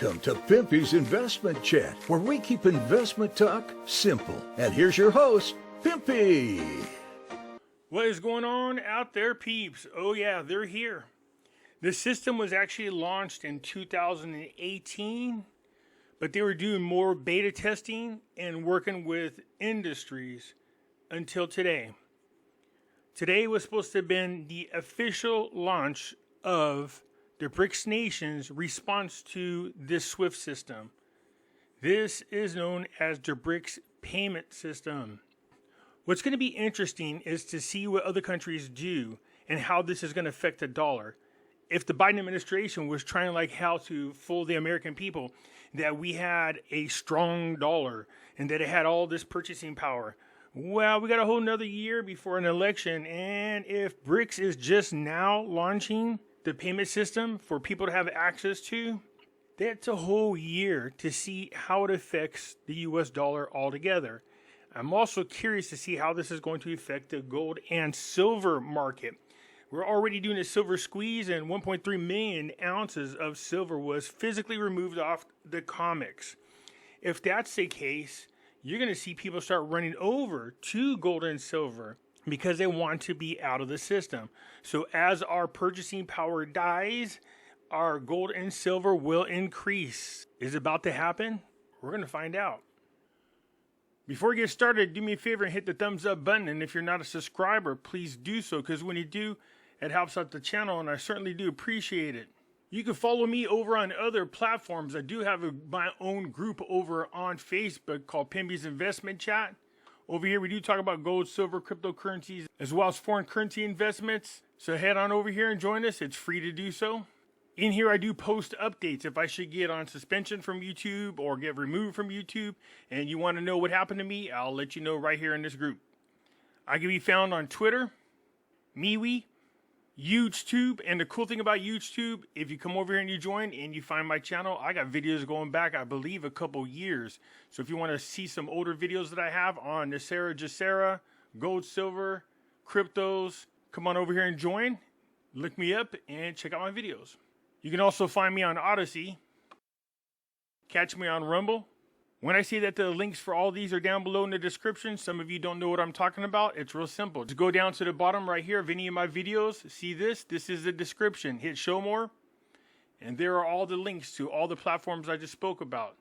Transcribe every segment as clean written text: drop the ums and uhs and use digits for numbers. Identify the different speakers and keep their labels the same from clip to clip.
Speaker 1: Welcome to Pimpy's Investment Chat, where we keep investment talk simple. And here's your host, Pimpy.
Speaker 2: What is going on out there, peeps? Oh yeah, they're here. The system was actually launched in 2018, but they were doing more beta testing and working with industries until today. Today was supposed to have been the official launch of the BRICS nations' response to this SWIFT system. This is known as the BRICS payment system. What's going to be interesting is to see what other countries do and how this is going to affect the dollar. If the Biden administration was trying like how to fool the American people that we had a strong dollar and that it had all this purchasing power, well, we got a whole nother year before an election. And if BRICS is just now launching the payment system for people to have access to, that's a whole year to see how it affects the US dollar altogether. I'm also curious to see how this is going to affect the gold and silver market. We're already doing a silver squeeze, and 1.3 million ounces of silver was physically removed off the COMEX. If that's the case, you're going to see people start running over to gold and silver because they want to be out of the system. So as our purchasing power dies, our gold and silver will increase. Is it about to happen? We're going to find out. Before we get started, do me a favor and hit the thumbs up button. And if you're not a subscriber, please do so, because when you do, it helps out the channel, and I certainly do appreciate it. You can follow me over on other platforms. I do have my own group over on Facebook called Pimpy's Investment Chat. Over here, we do talk about gold, silver, cryptocurrencies, as well as foreign currency investments. So head on over here and join us. It's free to do so. In here, I do post updates. If I should get on suspension from YouTube or get removed from YouTube and you want to know what happened to me, I'll let you know right here in this group. I can be found on Twitter, MeWe, YouTube, and the cool thing about YouTube, if you come over here and you join and you find my channel, I got videos going back, I believe, a couple years. So if you want to see some older videos that I have on Nasera, Jacera, gold, silver, cryptos, come on over here and join. Look me up and check out my videos. You can also find me on Odyssey, catch me on Rumble. When I say that the links for all these are down below in the description, some of you don't know what I'm talking about. It's real simple. Just go down to the bottom right here of any of my videos. See this? This is the description. Hit show more. And there are all the links to all the platforms I just spoke about.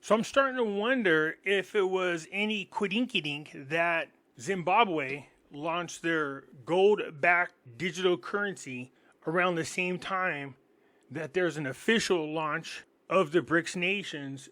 Speaker 2: So I'm starting to wonder if it was any quidinkydink that Zimbabwe launched their gold-backed digital currency around the same time that there's an official launch of the BRICS nations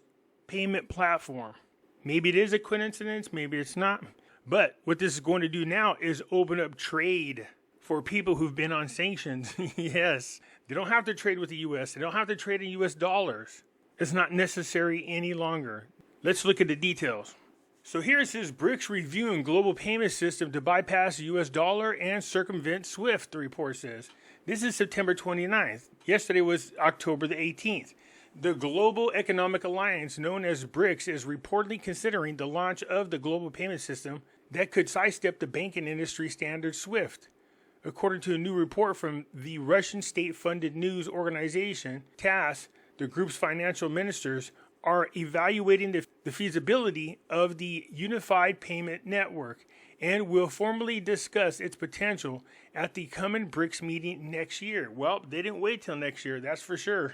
Speaker 2: payment platform. Maybe it is a coincidence, maybe it's not. But what this is going to do now is open up trade for people who've been on sanctions. Yes, they don't have to trade with the US. They don't have to trade in US dollars. It's not necessary any longer. Let's look at the details. So here it says BRICS reviewing global payment system to bypass the US dollar and circumvent SWIFT, the report says. This is September 29th. Yesterday was October the 18th. The Global Economic Alliance, known as BRICS, is reportedly considering the launch of the global payment system that could sidestep the banking industry standard SWIFT. According to a new report from the Russian state-funded news organization TASS, the group's financial ministers are evaluating the feasibility of the unified payment network and will formally discuss its potential at the coming BRICS meeting next year. Well, they didn't wait till next year, that's for sure.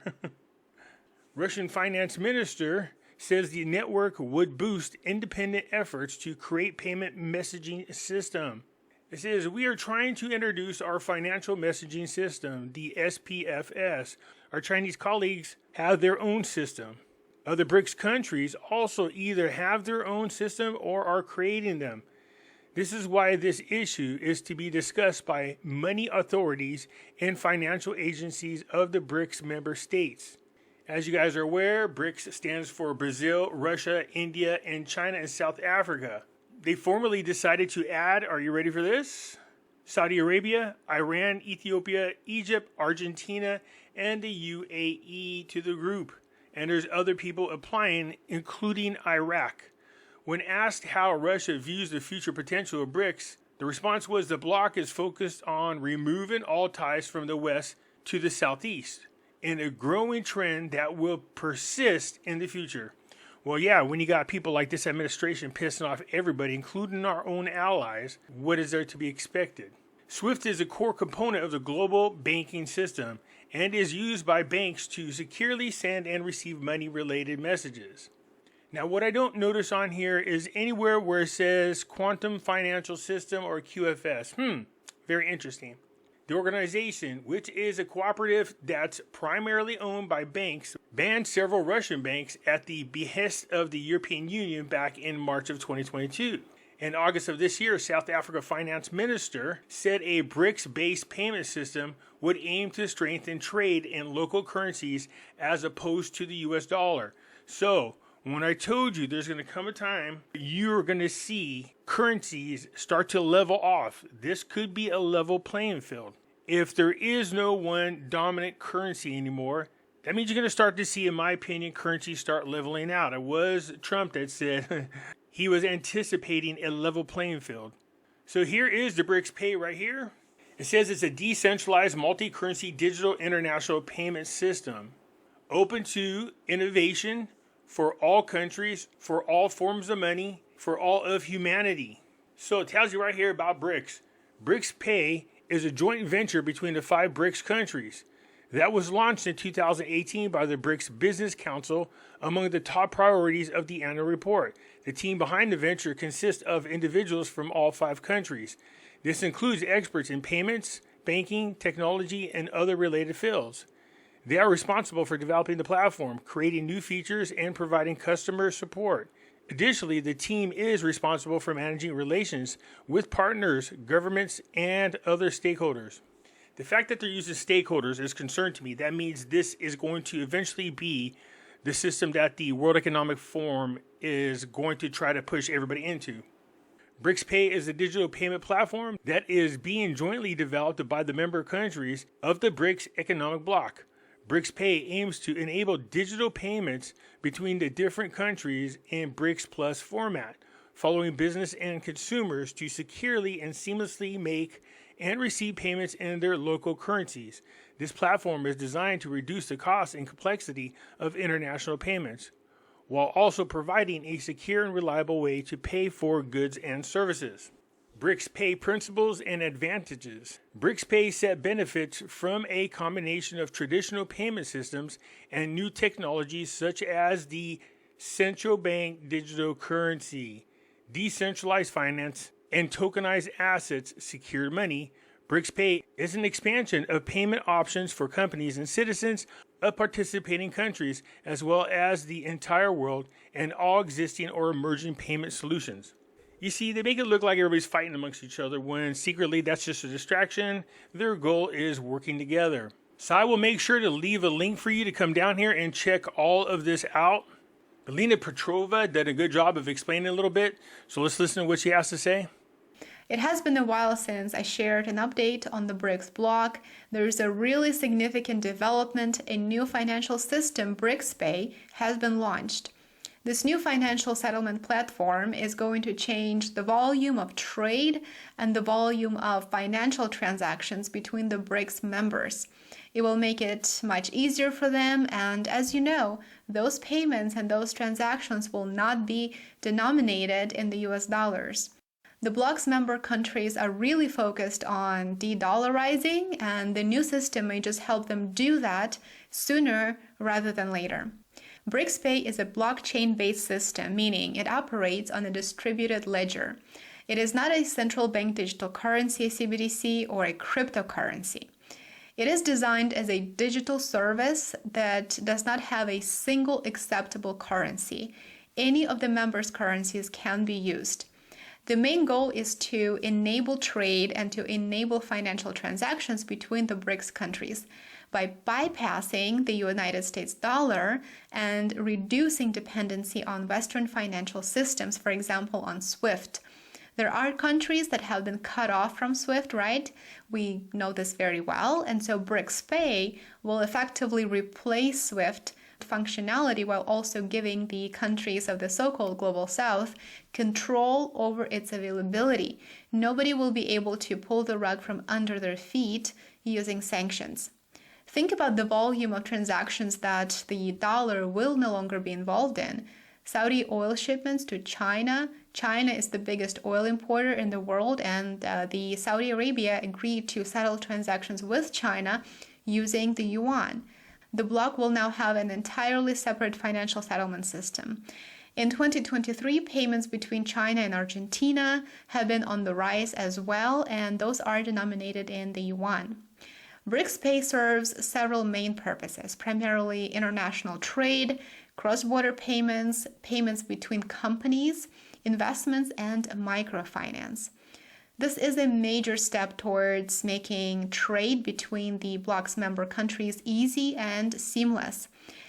Speaker 2: Russian finance minister says the network would boost independent efforts to create payment messaging system. It says, we are trying to introduce our financial messaging system, the SPFS. Our Chinese colleagues have their own system. Other BRICS countries also either have their own system or are creating them. This is why this issue is to be discussed by money authorities and financial agencies of the BRICS member states. As you guys are aware, BRICS stands for Brazil, Russia, India, and China and South Africa. They formally decided to add, are you ready for this? Saudi Arabia, Iran, Ethiopia, Egypt, Argentina, and the UAE to the group. And there's other people applying, including Iraq. When asked how Russia views the future potential of BRICS, the response was the bloc is focused on removing all ties from the West to the Southeast. and a growing trend that will persist in the future. Well, yeah, when you got people like this administration pissing off everybody, including our own allies, what is there to be expected? SWIFT is a core component of the global banking system and is used by banks to securely send and receive money-related messages. Now, what I don't notice on here is anywhere where it says Quantum Financial System or QFS. Very interesting. The organization, which is a cooperative that's primarily owned by banks, banned several Russian banks at the behest of the European Union back in March of 2022. In August of this year, South Africa Finance Minister said a BRICS-based payment system would aim to strengthen trade in local currencies as opposed to the US dollar. So, when I told you there's going to come a time you're going to see currencies start to level off, this could be a level playing field. If there is no one dominant currency anymore, that means you're going to start to see, in my opinion, currencies start leveling out. It was Trump that said he was anticipating a level playing field. So here is the BRICS Pay right here. It says it's a decentralized multi-currency digital international payment system, open to innovation for all countries, for all forms of money, for all of humanity. So it tells you right here about BRICS. BRICS Pay is a joint venture between the 5 BRICS countries that was launched in 2018 by the BRICS Business Council among the top priorities of the annual report. The team behind the venture consists of individuals from all 5 countries. This includes experts in payments, banking, technology, and other related fields. They are responsible for developing the platform, creating new features, and providing customer support. Additionally, the team is responsible for managing relations with partners, governments, and other stakeholders. The fact that they're using stakeholders is concerned to me. That means this is going to eventually be the system that the World Economic Forum is going to try to push everybody into. BRICS Pay is a digital payment platform that is being jointly developed by the member countries of the BRICS economic bloc. BRICS Pay aims to enable digital payments between the different countries in BRICS Plus format, following business and consumers to securely and seamlessly make and receive payments in their local currencies. This platform is designed to reduce the cost and complexity of international payments, while also providing a secure and reliable way to pay for goods and services. BRICS Pay principles and advantages. BRICS Pay set benefits from a combination of traditional payment systems and new technologies such as the central bank digital currency, decentralized finance, and tokenized assets, secured money. BRICS Pay is an expansion of payment options for companies and citizens of participating countries, as well as the entire world and all existing or emerging payment solutions. You see, they make it look like everybody's fighting amongst each other when secretly that's just a distraction. Their goal is working together. So I will make sure to leave a link for you to come down here and check all of this out. Alina Petrova did a good job of explaining a little bit. So let's listen to what she has to say.
Speaker 3: It has been a while since I shared an update on the BRICS blog. There's a really significant development. A new financial system, BRICS Pay, has been launched. This new financial settlement platform is going to change the volume of trade and the volume of financial transactions between the BRICS members. It will make it much easier for them, and as you know, those payments and those transactions will not be denominated in the US dollars. The bloc's member countries are really focused on de-dollarizing, and the new system may just help them do that sooner rather than later. BRICS Pay is a blockchain-based system, meaning it operates on a distributed ledger. It is not a central bank digital currency, CBDC, or a cryptocurrency. It is designed as a digital service that does not have a single acceptable currency. Any of the members' currencies can be used. The main goal is to enable trade and to enable financial transactions between the BRICS countries by bypassing the United States dollar and reducing dependency on Western financial systems, for example, on SWIFT. There are countries that have been cut off from SWIFT, right? We know this very well, and so BRICS Pay will effectively replace SWIFT functionality while also giving the countries of the so-called Global South control over its availability. Nobody will be able to pull the rug from under their feet using sanctions. Think about the volume of transactions that the dollar will no longer be involved in. Saudi oil shipments to China. China is the biggest oil importer in the world, and the Saudi Arabia agreed to settle transactions with China using the yuan. The bloc will now have an entirely separate financial settlement system. In 2023, payments between China and Argentina have been on the rise as well, and those are denominated in the yuan. BRICS Pay serves several main purposes, primarily international trade, cross-border payments, payments between companies, investments, and microfinance. This is a major step towards making trade between the bloc's member countries easy and seamless.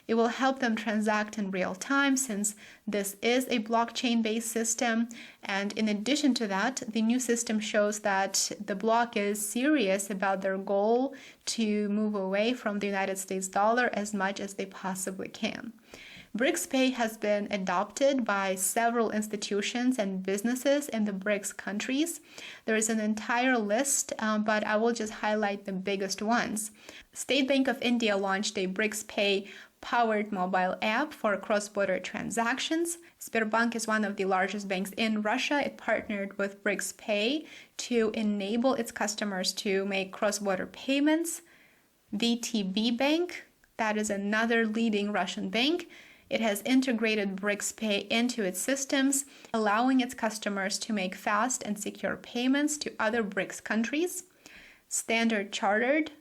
Speaker 3: It will help them transact in real time since this is a blockchain-based system. And in addition to that, the new system shows that the bloc is serious about their goal to move away from the United States dollar as much as they possibly can. BRICS Pay has been adopted by several institutions and businesses in the BRICS countries. There is an entire list, but I will just highlight the biggest ones. State Bank of India launched a BRICS Pay powered mobile app for cross-border transactions. Sberbank is one of the largest banks in Russia. It partnered with BRICS Pay to enable its customers to make cross-border payments. VTB Bank, that is another leading Russian bank. It has integrated BRICS Pay into its systems, allowing its customers to make fast and secure payments to other BRICS countries. Standard Chartered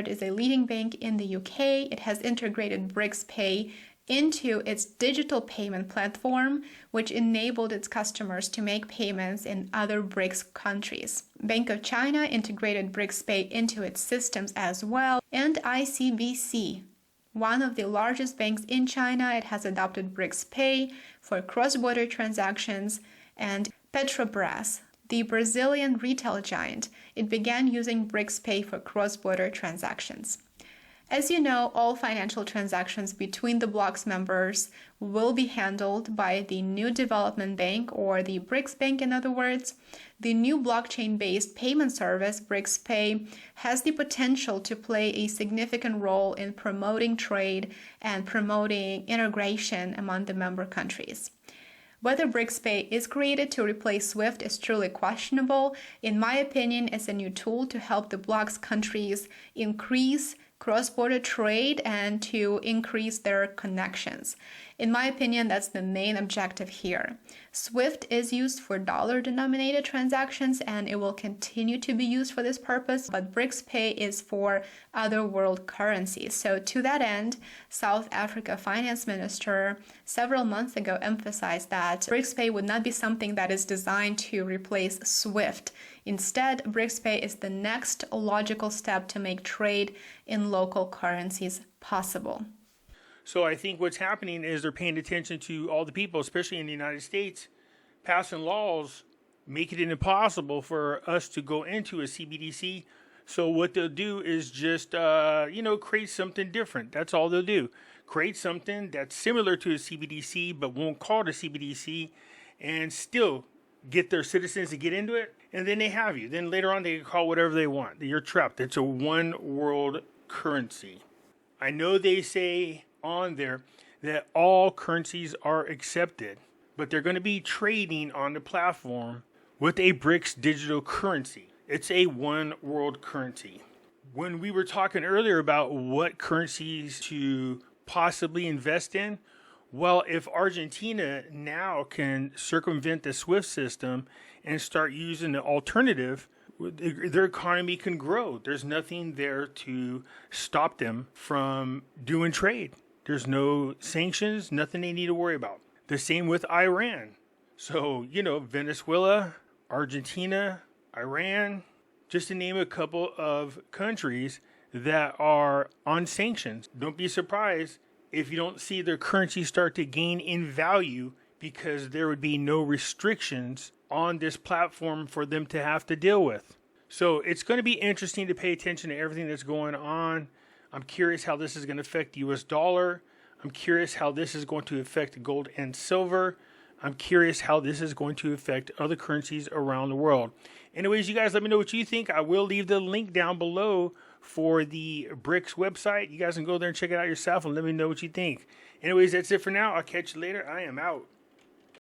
Speaker 3: is a leading bank in the UK. It has integrated BRICS Pay into its digital payment platform, which enabled its customers to make payments in other BRICS countries. Bank of China integrated BRICS Pay into its systems as well. And ICBC, one of the largest banks in China, it has adopted BRICS Pay for cross-border transactions. And Petrobras, the Brazilian retail giant, it began using BRICS Pay for cross-border transactions. As you know, all financial transactions between the bloc's members will be handled by the new development bank, or the BRICS Bank in other words. The new blockchain-based payment service, BRICS Pay, has the potential to play a significant role in promoting trade and promoting integration among the member countries. Whether BRICS Pay is created to replace SWIFT is truly questionable. In my opinion, it's a new tool to help the bloc's countries increase cross-border trade and to increase their connections. In my opinion, that's the main objective here. SWIFT is used for dollar-denominated transactions, and it will continue to be used for this purpose, but BRICS Pay is for other world currencies. So to that end, South Africa Finance Minister several months ago emphasized that BRICS Pay would not be something that is designed to replace SWIFT. Instead, BRICS Pay is the next logical step to make trade in local currencies possible.
Speaker 2: So I think what's happening is they're paying attention to all the people, especially in the United States, passing laws, making it impossible for us to go into a CBDC. So what they'll do is just, create something different. That's all they'll do. Create something that's similar to a CBDC, but won't call it a CBDC, and still get their citizens to get into it. And then they have you. Then later on, they can call whatever they want. You're trapped. It's a one world currency. I know they say on there that all currencies are accepted, but they're going to be trading on the platform with a BRICS digital currency. It's a one world currency. When we were talking earlier about what currencies to possibly invest in, well, if Argentina now can circumvent the SWIFT system and start using the alternative, their economy can grow. There's nothing there to stop them from doing trade. There's no sanctions, nothing they need to worry about. The same with Iran. So, Venezuela, Argentina, Iran, just to name a couple of countries that are on sanctions. Don't be surprised if you don't see their currency start to gain in value, because there would be no restrictions on this platform for them to have to deal with. So it's going to be interesting to pay attention to everything that's going on. I'm curious how this is going to affect the US dollar. I'm curious how this is going to affect gold and silver. I'm curious how this is going to affect other currencies around the world. Anyways, you guys let me know what you think. I will leave the link down below for the BRICS website. You guys can go there and check it out yourself and let me know what you think. Anyways, that's it for now. I'll catch you later. I am out.